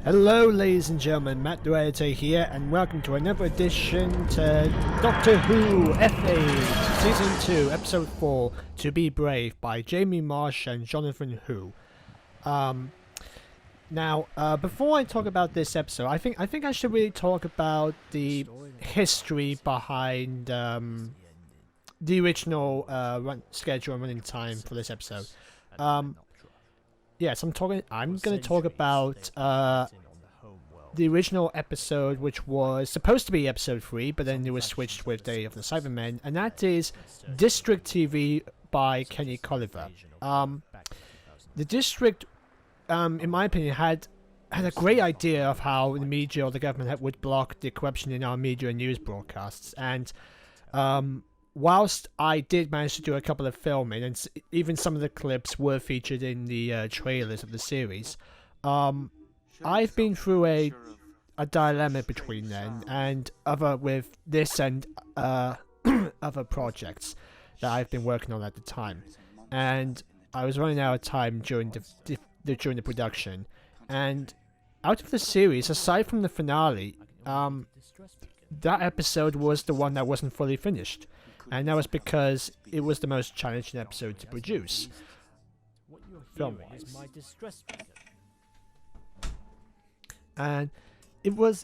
Hello ladies and gentlemen, Matt the Editor here, and welcome to another edition to Doctor Who F8 Season 2 Episode 4 To Be Brave by Jamie Marsh and Jonathan Hu. Before I talk about this episode, I think I should really talk about the history behind the original schedule and running time for this episode. Yes, I'm going to talk about the original episode, which was supposed to be episode 3, but then it was switched with Day of the Cybermen, and that is District TV by Kenny Colliver. The District, in my opinion, had a great idea of how the media or the government would block the corruption in our media and news broadcasts, and whilst I did manage to do a couple of filming, and even some of the clips were featured in the trailers of the series, I've been through a dilemma between then and with this and other projects that I've been working on at the time, and I was running out of time during the production. And out of the series, aside from the finale, that episode was the one that wasn't fully finished. And that was because it was the most challenging episode to produce, film-wise. And and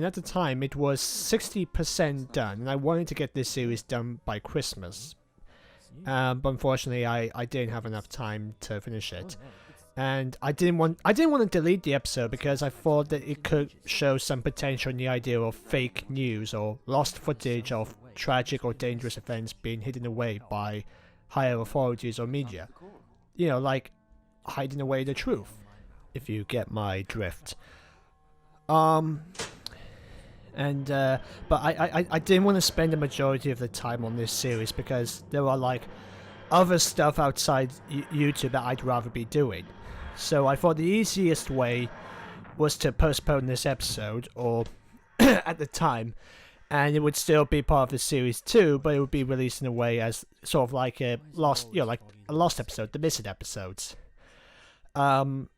at the time it was 60% done, and I wanted to get this series done by Christmas. But unfortunately, I didn't have enough time to finish it. And I didn't want to delete the episode because I thought that it could show some potential in the idea of fake news or lost footage of tragic or dangerous events being hidden away by higher authorities or media. You know, like hiding away the truth, if you get my drift. But I didn't want to spend the majority of the time on this series because there are like other stuff outside YouTube that I'd rather be doing. So I thought the easiest way was to postpone this episode, or at the time, and it would still be part of the series too, but it would be released in a way as sort of like a lost episode, the missing episodes. And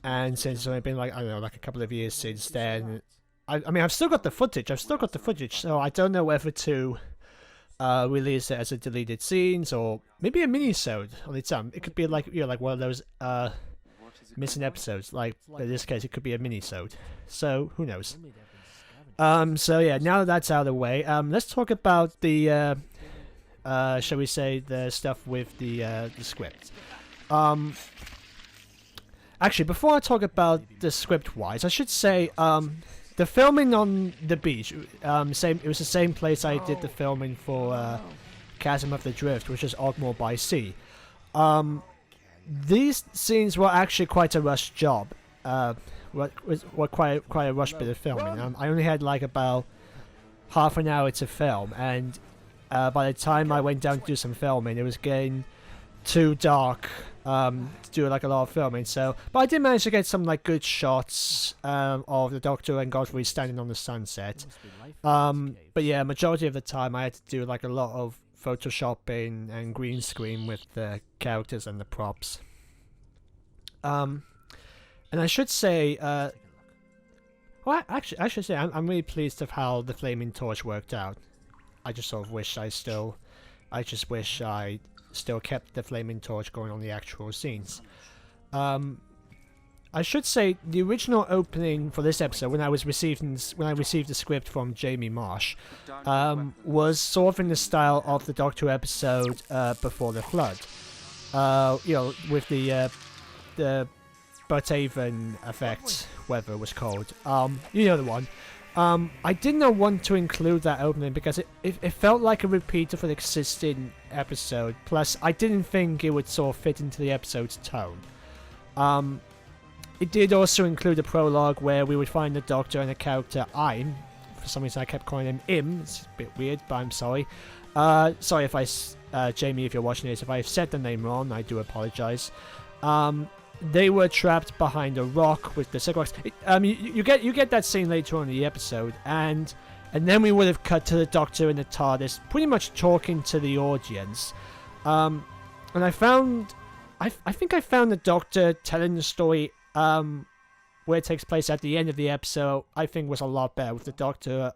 since it's only been like a couple of years since then, I mean I've still got the footage, so I don't know whether to release it as a deleted scenes or maybe a mini-sode on its own. It could be like like one of those missing episodes. Like in this case, it could be a mini-sode. So who knows? So yeah, now that that's out of the way, let's talk about the shall we say the stuff with the script. Actually, before I talk about the script-wise, I should say the filming on the beach, it was the same place I did the filming for Chasm of the Drift, which is Ogmore by Sea. These scenes were actually quite a rushed job. Were quite a rush bit of filming. I only had like about half an hour to film, and by the time I went down to do some filming, it was getting too dark to do like a lot of filming. So, but I did manage to get some like good shots of the Doctor and Godfrey standing on the sunset. But yeah, majority of the time I had to do like a lot of photoshopping and green screen with the characters and the props. And I should say, well, actually, I should say I'm really pleased of how the Flaming Torch worked out. I just sort of wish I still kept the Flaming Torch going on the actual scenes. I should say the original opening for this episode, when I received the script from Jamie Marsh, was sort of in the style of the Doctor episode Before the Flood. With the Batavian effect, whatever it was called. You know the one. I did not want to include that opening because it felt like a repeat of an existing episode. Plus, I didn't think it would sort of fit into the episode's tone. It did also include a prologue where we would find the Doctor and the character Im. For some reason, I kept calling him Im. It's a bit weird, but I'm sorry. Sorry if Jamie, if you're watching this, if I've said the name wrong, I do apologize. They were trapped behind a rock with the cigarettes. You get that scene later on in the episode, and then we would have cut to the Doctor in the TARDIS, pretty much talking to the audience. And I found I think I found the Doctor telling the story where it takes place at the end of the episode. I think was a lot better with the Doctor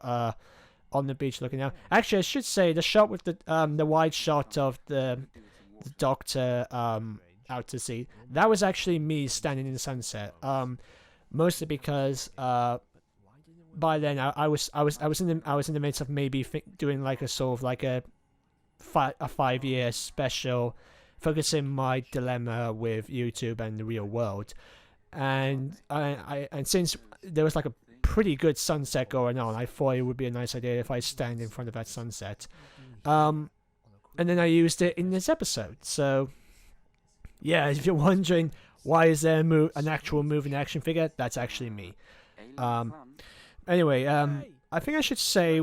on the beach looking out. Actually, I should say the shot with the wide shot of the Doctor out to sea. That was actually me standing in the sunset. Mostly because by then I was in the midst of maybe doing like a sort of like a 5-year special, focusing my dilemma with YouTube and the real world, and since there was like a pretty good sunset going on, I thought it would be a nice idea if I stand in front of that sunset, and then I used it in this episode. So yeah, if you're wondering why is there an actual moving action figure, that's actually me. Anyway, I think I should say,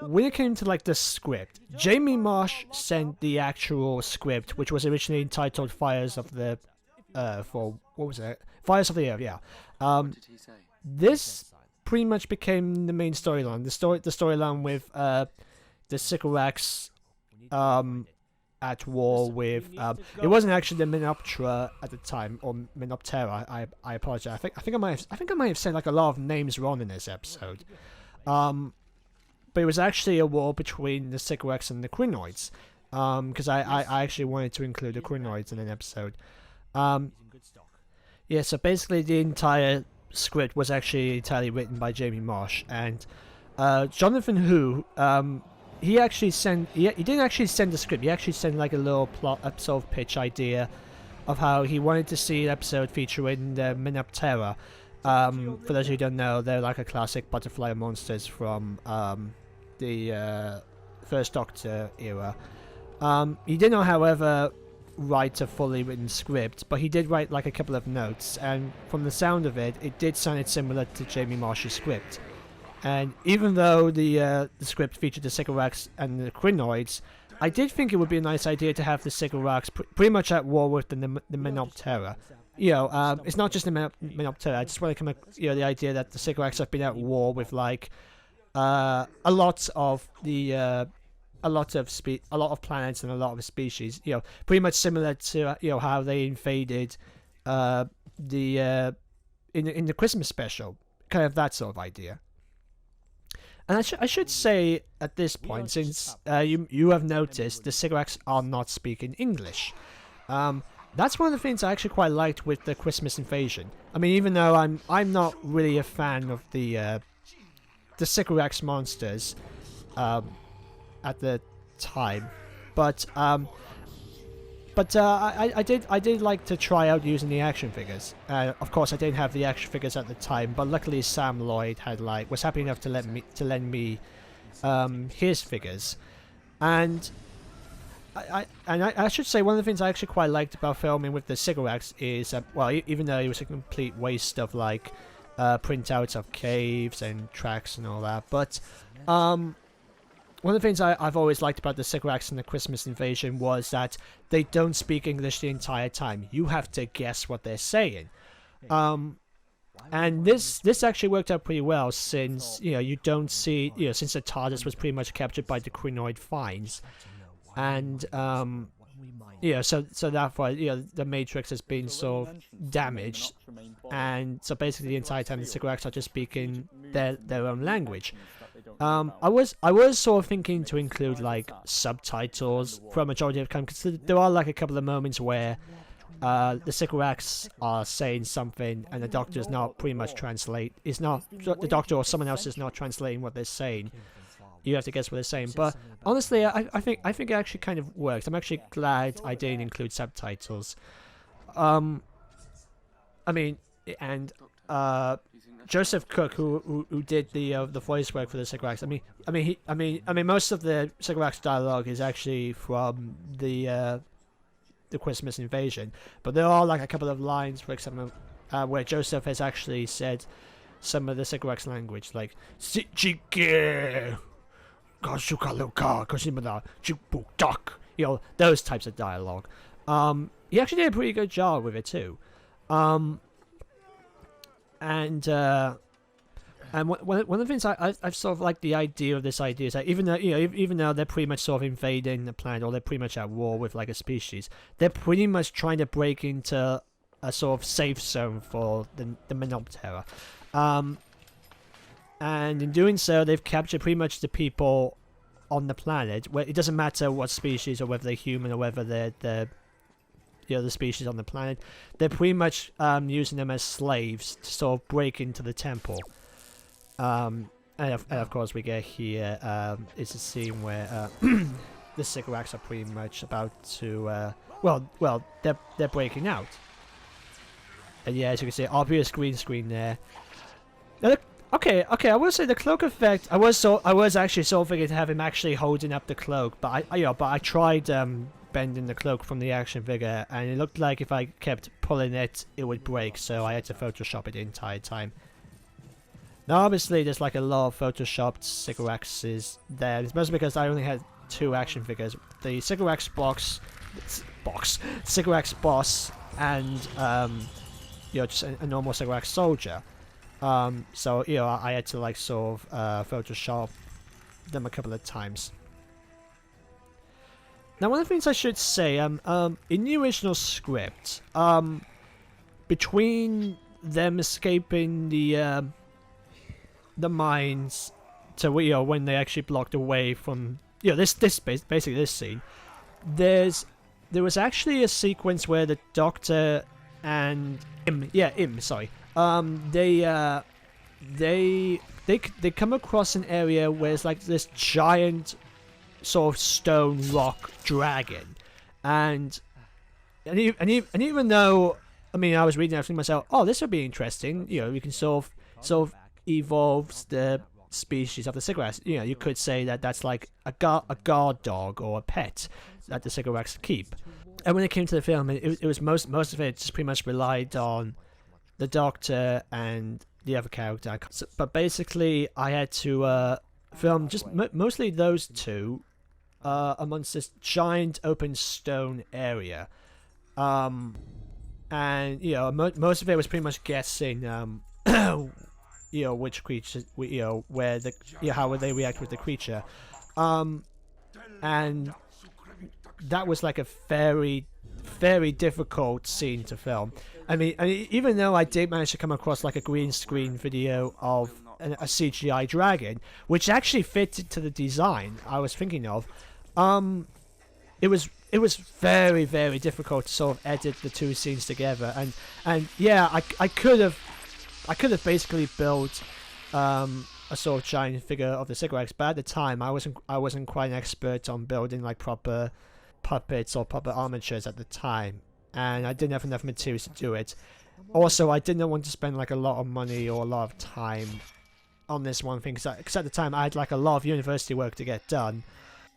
when it came to like the script, Jamie Marsh sent the actual script, which was originally entitled Fires of the for what was it? Fires of the Earth, yeah. This pretty much became the main storyline. The storyline with the Sycorax at war with it wasn't actually the Menoptera at the time, or Menoptera. I apologize. I think I might have said like a lot of names wrong in this episode. But it was actually a war between the Sycorax and the Crinoids. Because I actually wanted to include the Crinoids in an episode. Yeah, so basically the entire script was actually entirely written by Jamie Marsh, and Jonathan Hu, he didn't actually send the script. He actually sent like a little plot, a sort of pitch idea of how he wanted to see an episode featuring the Menoptera. For those who don't know, they're like a classic butterfly monsters from the First Doctor era. He did not, however, write a fully written script, but he did write like a couple of notes, and from the sound of it, it did sound similar to Jamie Marsh's script. And even though the script featured the Sycorax and the Crinoids, I did think it would be a nice idea to have the Sycorax pretty much at war with the Menoptera. You know, it's not just the Menoptera. I just want to come up, the idea that the Sycorax have been at war with like a lot of planets and a lot of species. Pretty much similar to how they invaded in the Christmas special, kind of that sort of idea. And I should say at this point, since you have noticed the Sycorax are not speaking English. That's one of the things I actually quite liked with the Christmas invasion. I mean, even though I'm not really a fan of the Sycorax monsters at the time, but I did like to try out using the action figures. Of course, I didn't have the action figures at the time, but luckily Sam Lloyd was happy enough to lend me his figures, and I should say one of the things I actually quite liked about filming with the Sycorax is even though it was a complete waste of like printouts of caves and tracks and all that, but one of the things I've always liked about the Sycorax and the Christmas invasion was that they don't speak English the entire time. You have to guess what they're saying. And this actually worked out pretty well, since you don't see since the TARDIS was pretty much captured by the Crinoid finds, and so therefore the Matrix has been sort of damaged, and so basically the entire time the Sycorax are just speaking their own language. I was sort of thinking to include like subtitles for a majority of the time, because there are like a couple of moments where the Sycorax are saying something and the Doctor is not pretty much the Doctor or someone else is not translating what they're saying. You have to guess what they're saying. But honestly, I think it actually kind of works. I'm actually glad I didn't include subtitles. I mean, and Joseph Cook, who did the voice work for the Sycorax. I mean, most of the Sycorax dialogue is actually from the Christmas invasion, but there are like a couple of lines, for example, where Joseph has actually said some of the Sycorax language, like those types of dialogue. He actually did a pretty good job with it too. And And one of the things I've sort of like the idea of this idea is that even though even though they're pretty much sort of invading the planet, or they're pretty much at war with like a species, they're pretty much trying to break into a sort of safe zone for the Menoptera. And in doing so, they've captured pretty much the people on the planet. Where it doesn't matter what species, or whether they're human, or whether they're the species on the planet. They're pretty much using them as slaves to sort of break into the temple. And of course we get here is a scene where the Sycorax are pretty much about to well they're breaking out. And yeah, as you can see, obvious green screen there. Now, okay, I will say the cloak effect. I was actually sort of thinking to have him actually holding up the cloak, but I tried bending the cloak from the action figure, and it looked like if I kept pulling it, it would break. So I had to Photoshop it the entire time. Now, obviously, there's like a lot of photoshopped Sycoraxes there. It's mostly because I only had 2 action figures: the Sycorax Sycorax boss, and just a normal Sycorax soldier. So I had to like sort of Photoshop them a couple of times. Now, one of the things I should say, in the original script, between them escaping the mines to when they actually blocked away from basically this scene, there was actually a sequence where the Doctor and Im, they come across an area where it's like this giant sort of stone rock dragon, and even though I was reading everything myself, this would be interesting. You can sort of evolve the species of the Sycorax. You could say that that's like a guard dog or a pet that the Sycorax keep. And when it came to the film, it was most of it just pretty much relied on the Doctor and the other character. But basically, I had to film just mostly those two amongst this giant open stone area. And most of it was pretty much guessing which creature, where how would they react with the creature, and that was like a very, very difficult scene to film. I mean, even though I did manage to come across like a green screen video of a CGI dragon, which actually fitted to the design I was thinking of, it was very, very difficult to sort of edit the two scenes together. And yeah, I could have basically built a sort of giant figure of the Sycorax, but at the time I wasn't quite an expert on building like proper puppets or proper armatures at the time, and I didn't have enough materials to do it. Also, I didn't want to spend like a lot of money or a lot of time on this one thing, because at the time I had like a lot of university work to get done.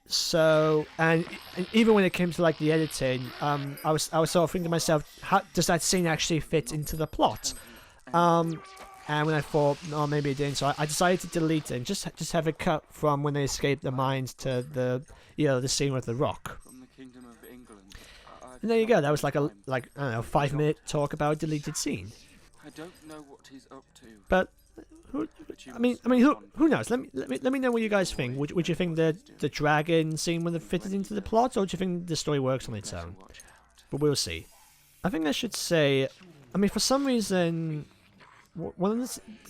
So, and even when it came to like the editing, I was sort of thinking to myself, how does that scene actually fit into the plot? And when I thought, no, maybe it didn't, so I decided to delete it and just have it cut from when they escaped the mines to the the scene with the rock. And there you go. That was like a I don't know, 5-minute talk about a deleted scene. I don't know what he's up to. But who knows? Let me know what you guys think. Would you think the dragon scene would have fitted into the plot, or do you think the story works on its own? But we'll see. I think I should say, for some reason,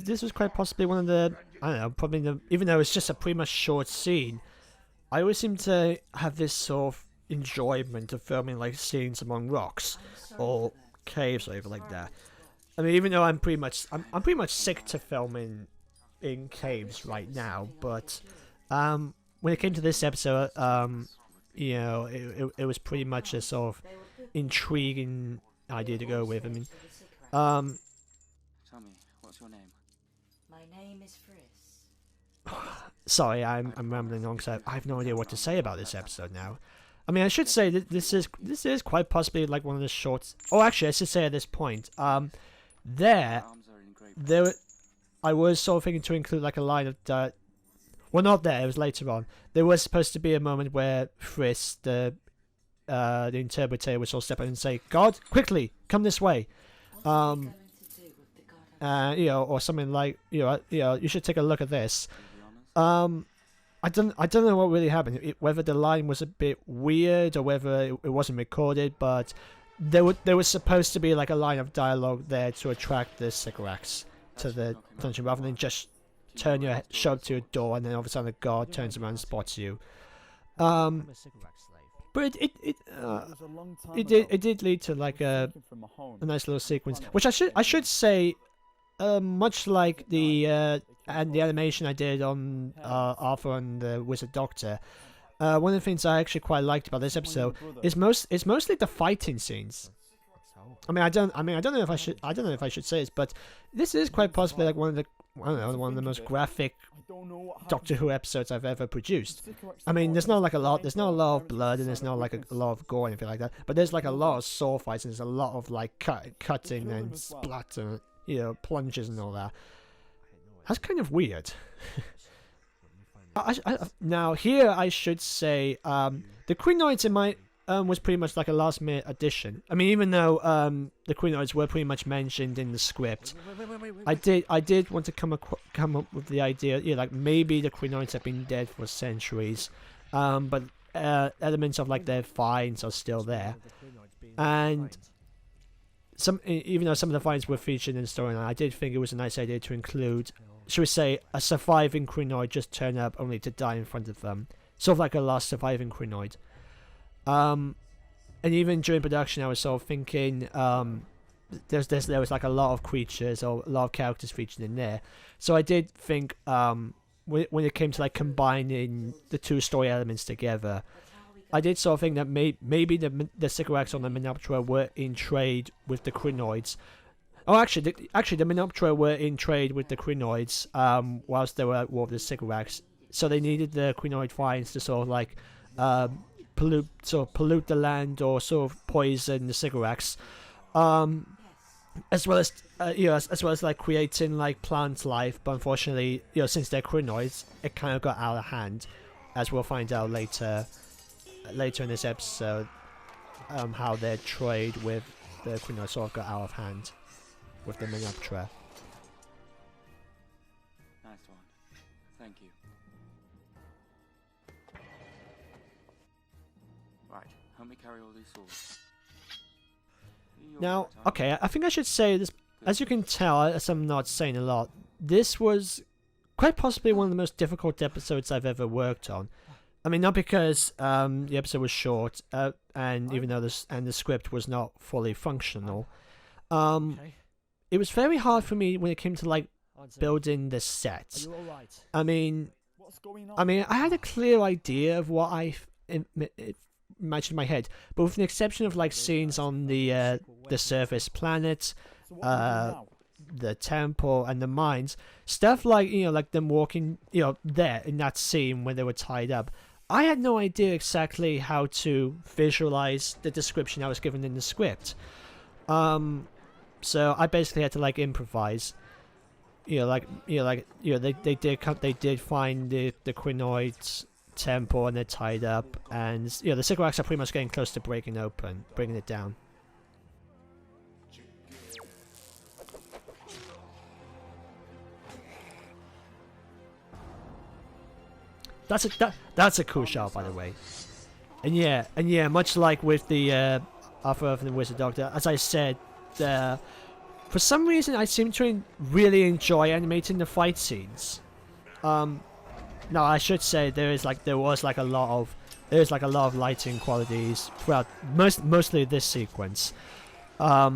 this was quite possibly one of the, I don't know, probably even though it's just a pretty much short scene, I always seem to have this sort of enjoyment of filming like scenes among rocks or caves or anything like that. Even though I'm pretty much sick to filming in caves right now, but when it came to this episode, it was pretty much a sort of intriguing idea to go with. Tell me, what's your name? My name is Friss. Sorry, I'm rambling on because I have no idea what to say about this episode now. I should say that this is quite possibly like one of the shorts. Oh, actually, I should say at this point, there, I was sort of thinking to include like a line of well, not there. It was later on. There was supposed to be a moment where Friss, the interpreter, would sort of step in and say, "God, quickly, come this way." What are you going to do with the god or something like, you should take a look at this. To be honest. I don't know what really happened. Whether the line was a bit weird or whether it wasn't recorded, but there was supposed to be like a line of dialogue there to attract the Sycorax to the dungeon, rather than just show up to your door and then all of a sudden a guard turns around and spots you. But it did lead to like a nice little sequence, which I should say, much like the animation I did on Arthur and the Wizard Doctor. One of the things I actually quite liked about this episode is mostly the fighting scenes. I don't know if I should say this, but this is quite possibly like one of the most graphic Doctor Who episodes I've ever produced. I mean, there's not a lot of blood, and there's not like a lot of gore or anything like that, but there's like a lot of sword fights, and there's a lot of like cutting and splatter, plunges and all that. That's kind of weird. Now here I should say, the Queenoids in my was pretty much like a last minute addition. I mean, even though the Queenoids were pretty much mentioned in the script, I did want to come up with the idea, like maybe the Queenoids have been dead for centuries, but elements of like their finds are still there, and even though some of the finds were featured in the storyline, I did think it was a nice idea to include, should we say, a surviving Queenoid just turn up only to die in front of them, sort of like a last surviving Queenoid. And even during production, I was sort of thinking, there was like a lot of creatures or a lot of characters featured in there. So I did think, when it came to like combining the two story elements together, I did sort of think that maybe the Sycorax on the Menoptera were in trade with the Queenoids. Oh, actually, the Menoptera were in trade with the Queenoids, whilst they were at war with the Sycorax. So they needed the Queenoid finds to sort of like, pollute the land or sort of poison the Sycorax, as well as like creating like plant life. But unfortunately, since they're Queenoids, it kind of got out of hand, as we'll find out later in this episode, how their trade with the Queenoids sort of got out of hand with the Menoptera. Nice one. Thank you. Right, help me carry all these swords. Now, okay, I think I should say this. As you can tell, as I'm not saying a lot, this was quite possibly one of the most difficult episodes I've ever worked on. I mean, not because the episode was short, and even though the script was not fully functional, it was very hard for me when it came to like building the set. I mean, I had a clear idea of what I imagined in my head, but with the exception of like scenes on the surface planet, the temple and the mines, stuff like like them walking there in that scene when they were tied up, I had no idea exactly how to visualize the description I was given in the script. So I basically had to like improvise. They did find the Queenoids temple and they're tied up, and the Sycorax are pretty much getting close to breaking it down. That's a cool shot, by the way. And yeah, much like with the Arthur and the Wizard Doctor, as I said, for some reason I seem to really enjoy animating the fight scenes. Now I should say there was a lot of lighting qualities throughout mostly this sequence. As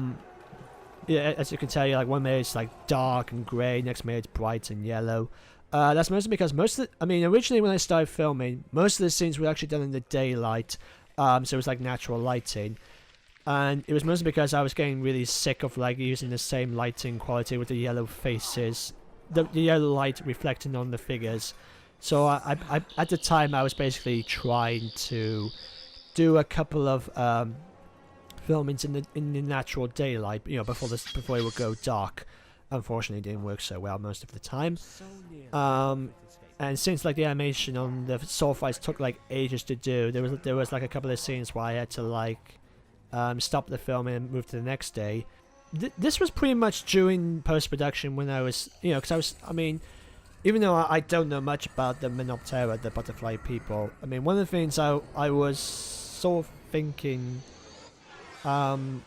you can tell, like one minute it's like dark and grey, next minute it's bright and yellow. That's mostly because originally when I started filming, most of the scenes were actually done in the daylight, so it was like natural lighting. And it was mostly because I was getting really sick of like using the same lighting quality with the yellow faces, the yellow light reflecting on the figures. So I at the time I was basically trying to do a couple of filmings in the natural daylight, before it would go dark. Unfortunately, it didn't work so well most of the time. And since like the animation on the sword fights took like ages to do, there was like a couple of scenes where I had to like stop the film and move to the next day. this was pretty much during post-production when I was, because I mean, even though I don't know much about the Menoptera, the butterfly people, I mean, one of the things I was sort of thinking, one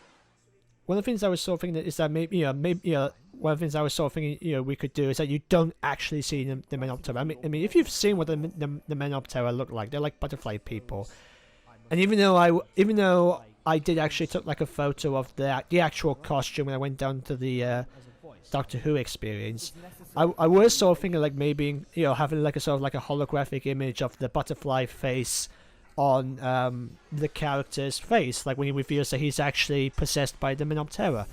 of the things I was sort of thinking is that maybe, one of the things I was sort of thinking, we could do is that you don't actually see the Menoptera. I mean, if you've seen what the Menoptera look like, they're like butterfly people. And even though I did actually took like a photo of the actual costume when I went down to the Doctor Who experience, I was sort of thinking like maybe having like a sort of like a holographic image of the butterfly face on the character's face, like when he reveals that he's actually possessed by the Menoptera.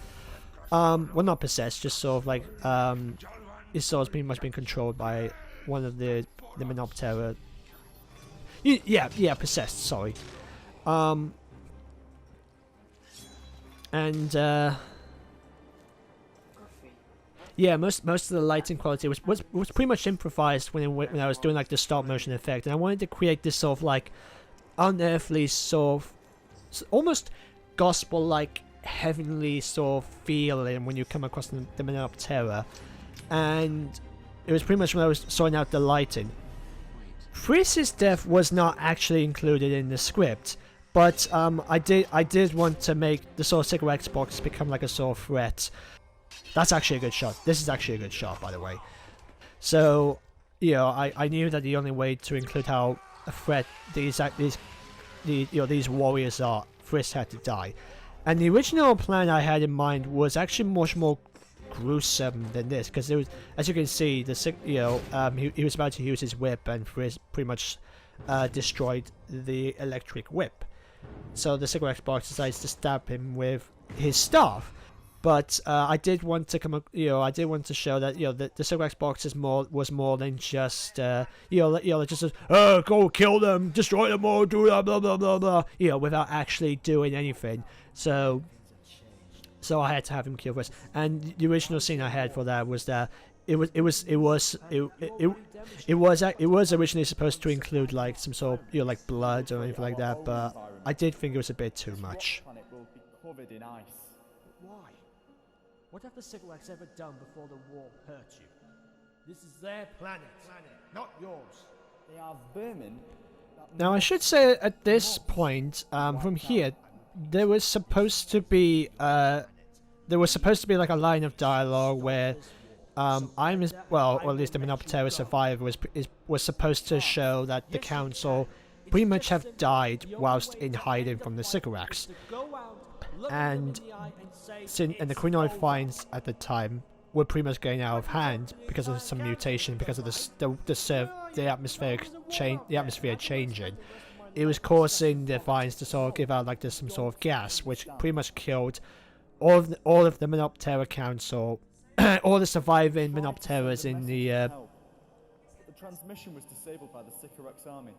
Well, not possessed, just sort of like his soul's pretty much been controlled by one of the Menoptera. Yeah, possessed. Sorry. And yeah, most of the lighting quality was pretty much improvised when I was doing like the stop motion effect, and I wanted to create this sort of like unearthly sort of almost gospel like heavenly sort of feeling when you come across the Menoptera, and it was pretty much when I was sorting out the lighting. Friss's death was not actually included in the script, but I did want to make the sort of cigarette box become like a sort of threat. That's actually a good shot. This is actually a good shot, by the way. So, I knew that the only way to include how a threat these warriors are, Friss had to die. And the original plan I had in mind was actually much more gruesome than this, because it was, as you can see, he was about to use his whip, and Friss pretty much destroyed the electric whip. So the cigarette box decides to stab him with his staff. But I did want to show that the cigarette box was more than just just go kill them, destroy them all, do that, blah blah blah blah, without actually doing anything. So I had to have him kill Friss. And the original scene I had for that was that it was originally supposed to include like some sort of like blood or anything like that, but I did think it was a bit too much. Why? What have the cigarettes ever done before the war hurt you? This is their planet, not yours. They are vermin. Now I should say at this point, from here, there was supposed to be like a line of dialogue where or at least the Menoptera survivor was supposed to show that the council pretty much have died whilst in hiding from the cigarettes. And the Quinoid finds at the time were pretty much getting out of hand because of some mutation, because of the atmosphere changing. It was causing the vines to sort of give out like some sort of gas, which pretty much killed all of the Menoptera Council, all the surviving Menopteras in the. The transmission was disabled by the Sycorax army.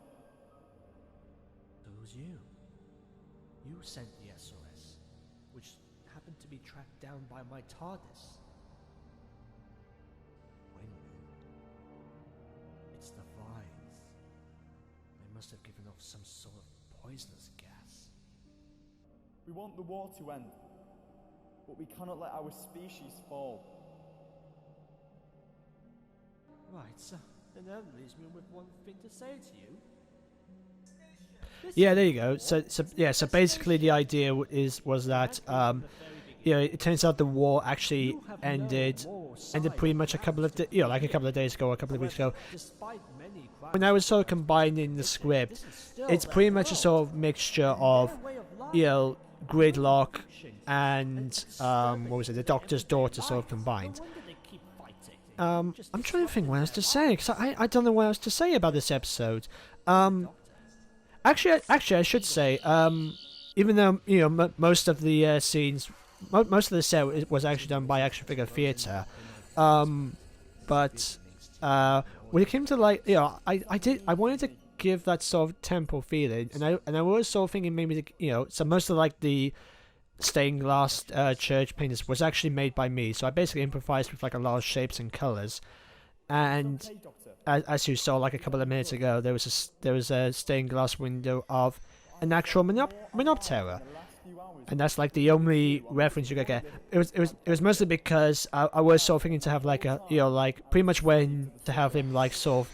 So it was you. You sent the SOS, which happened to be tracked down by my TARDIS. Wait a minute. It's the vines. They must have given off some sort of poisonous gas. We want the war to end, but we cannot let our species fall. Right, so then that leaves me with one thing to say to you. Yeah, there you go. So basically the idea was that it turns out the war actually ended pretty much a couple of days ago, a couple of weeks ago. When I was sort of combining the script, it's pretty much a sort of mixture of Gridlock and the Doctor's Daughter sort of combined. I'm trying to think what else to say, because I don't know what else to say about this episode. Actually, I should say, even though most of the scenes, most of the set was actually done by Action Figure Theatre, but when it came to like, I wanted to give that sort of temple feeling, and I was sort of thinking maybe so most of like the stained glass church paintings was actually made by me, so I basically improvised with like a lot of shapes and colors, and as you saw like a couple of minutes ago, there was a stained glass window of an actual Menoptera. and that's like the only reference you could get. It was mostly because I was sort of thinking to have like a, you know, like pretty much when to have him like sort of,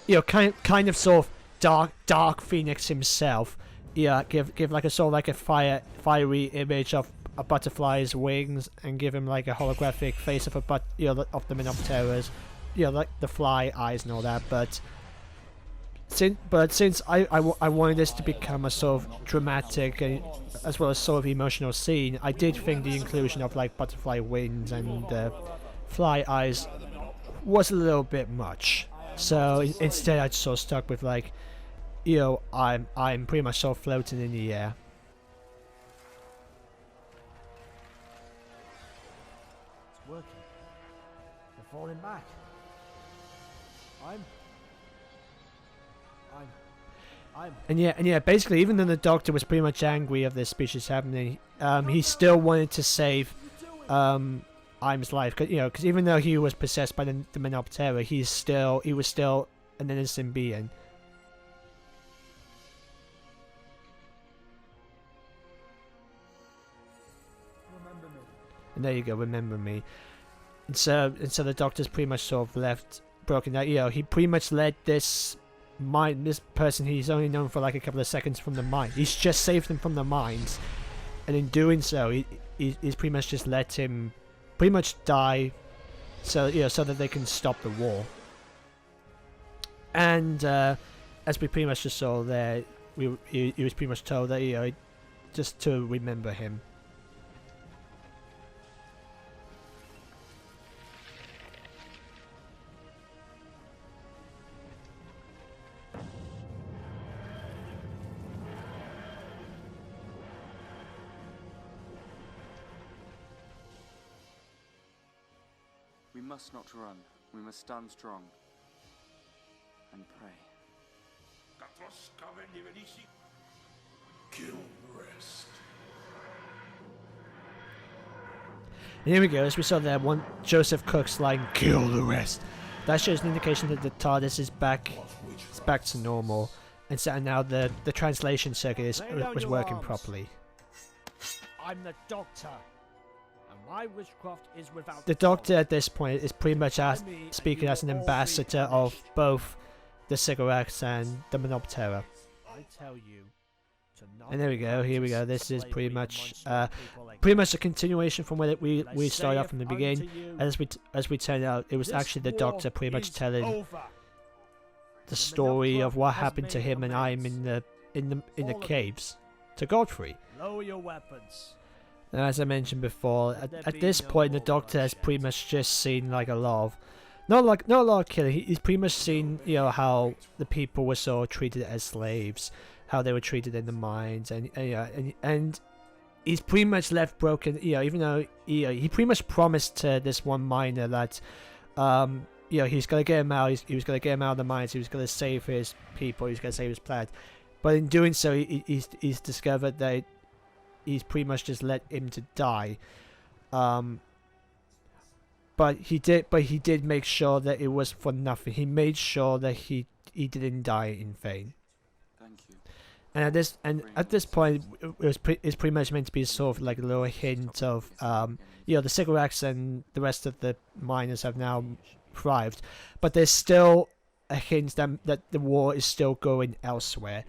you know, kind of sort of dark Phoenix himself. Yeah, give like a sort of like a fiery image of a butterfly's wings, and give him like a holographic face of of the Menopteras, you know, like the fly eyes and all that. But since I wanted this to become a sort of dramatic and as well as sort of emotional scene, I did think the inclusion of like butterfly wings and fly eyes was a little bit much. So instead, I sort of stuck with like, you know, I'm pretty much sort of floating in the air. It's working. They're falling back. And yeah, basically, even though the Doctor was pretty much angry of this species happening, he still wanted to save Im's life, because even though he was possessed by the Menoptera, he was still an innocent being. Remember me. And there you go, remember me. And so the Doctor's pretty much sort of left broken down. You know, he pretty much led this person he's only known for like a couple of seconds from the mine. He's just saved him from the mines, and in doing so, he's pretty much just let him pretty much die, so so that they can stop the war. And as we pretty much just saw there, he was pretty much told that just to remember him. We must not run. We must stand strong and pray. Kill the rest. And here we go, as we saw there, one Joseph Cook's line, "Kill the rest." That shows an indication that the TARDIS is back to normal, and so now the translation circuit was working properly. I'm the Doctor, and my witchcraft is without. The Doctor at this point is pretty much speaking as an ambassador of both the Cigarettes and the Menoptera. I tell you. And there we go. Here we go. This is pretty much a continuation from where we started off from the beginning. And as we turned out, it was actually the Doctor pretty much telling the story of what happened to him and I'm in the caves to Godfrey. Lower your weapons. And as I mentioned before, at this point, the Doctor has pretty much just seen like a lot of, not a lot of killing. He's pretty much seen how the people were sort of treated as slaves, how they were treated in the mines, and he's pretty much left broken. Even though he pretty much promised to this one miner that he's gonna get him out. He was gonna get him out of the mines. He was gonna save his people. He was gonna save his planet. But in doing so, he's discovered that he's pretty much just let him to die. But he did make sure that it was for nothing. He made sure that he didn't die in vain. Thank you. And at this point, it's pretty much meant to be sort of like a little hint of the Cigarettes and the rest of the miners have now thrived, but there's still a hint that the war is still going elsewhere.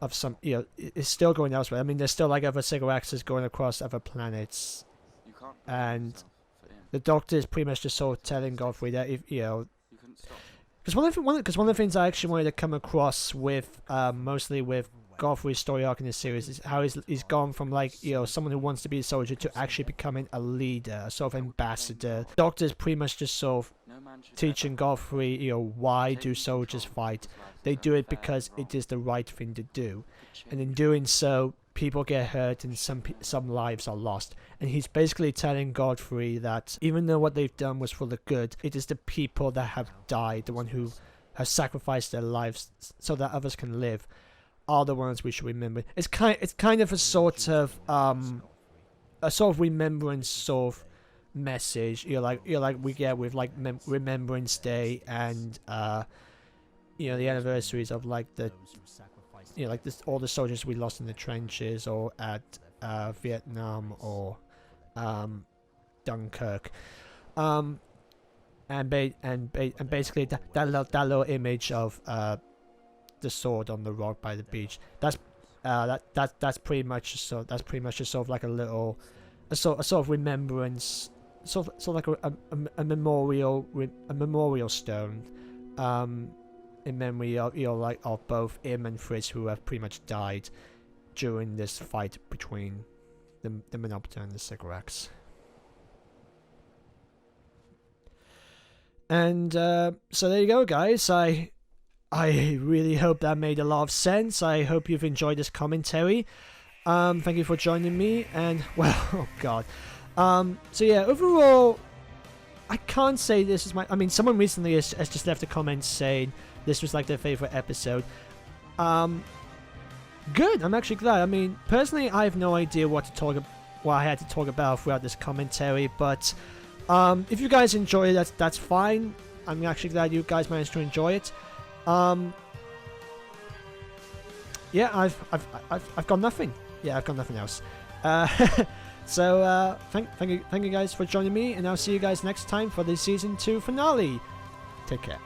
It's still going elsewhere. I mean, there's still like other Cigarettes going across other planets, You can't and yourself for him. the Doctor is pretty much just sort of telling Godfrey that if You couldn't stop. because one of the things I actually wanted to come across with mostly with Godfrey's story arc in this series is how he's gone from like someone who wants to be a soldier to actually becoming a leader, a sort of ambassador. Doctor's pretty much just sort of No man should teaching ever Godfrey, why take do soldiers control of fight? his life They without do it fair because and it is the right thing to do, wrong. and in doing so, people get hurt and some lives are lost. And he's basically telling Godfrey that even though what they've done was for the good, it is the people that have died, the one who have sacrificed their lives so that others can live, are the ones we should remember. It's kind of a sort of remembrance sort of message. Like we get with like Remembrance Day and the anniversaries of like the you know, like this, all the soldiers we lost in the trenches or at Vietnam or Dunkirk, and basically that little image of the sword on the rock by the beach. That's pretty much just sort of like a sort of remembrance, sort of like a memorial stone, in memory of, you know, like of both Im and Fritz, who have pretty much died during this fight between the Menopter and the Sycorax. And so there you go, guys. I really hope that made a lot of sense. I hope you've enjoyed this commentary. Thank you for joining me. And well, oh god. So yeah, overall, I can't say this is my. I mean, someone recently has just left a comment saying this was like their favorite episode. Good. I'm actually glad. I mean, personally, I have no idea what I had to talk about throughout this commentary, but if you guys enjoy it, that's fine. I'm actually glad you guys managed to enjoy it. Yeah, I've got nothing. Yeah, I've got nothing else. So thank you guys for joining me, and I'll see you guys next time for the season 2 finale. Take care.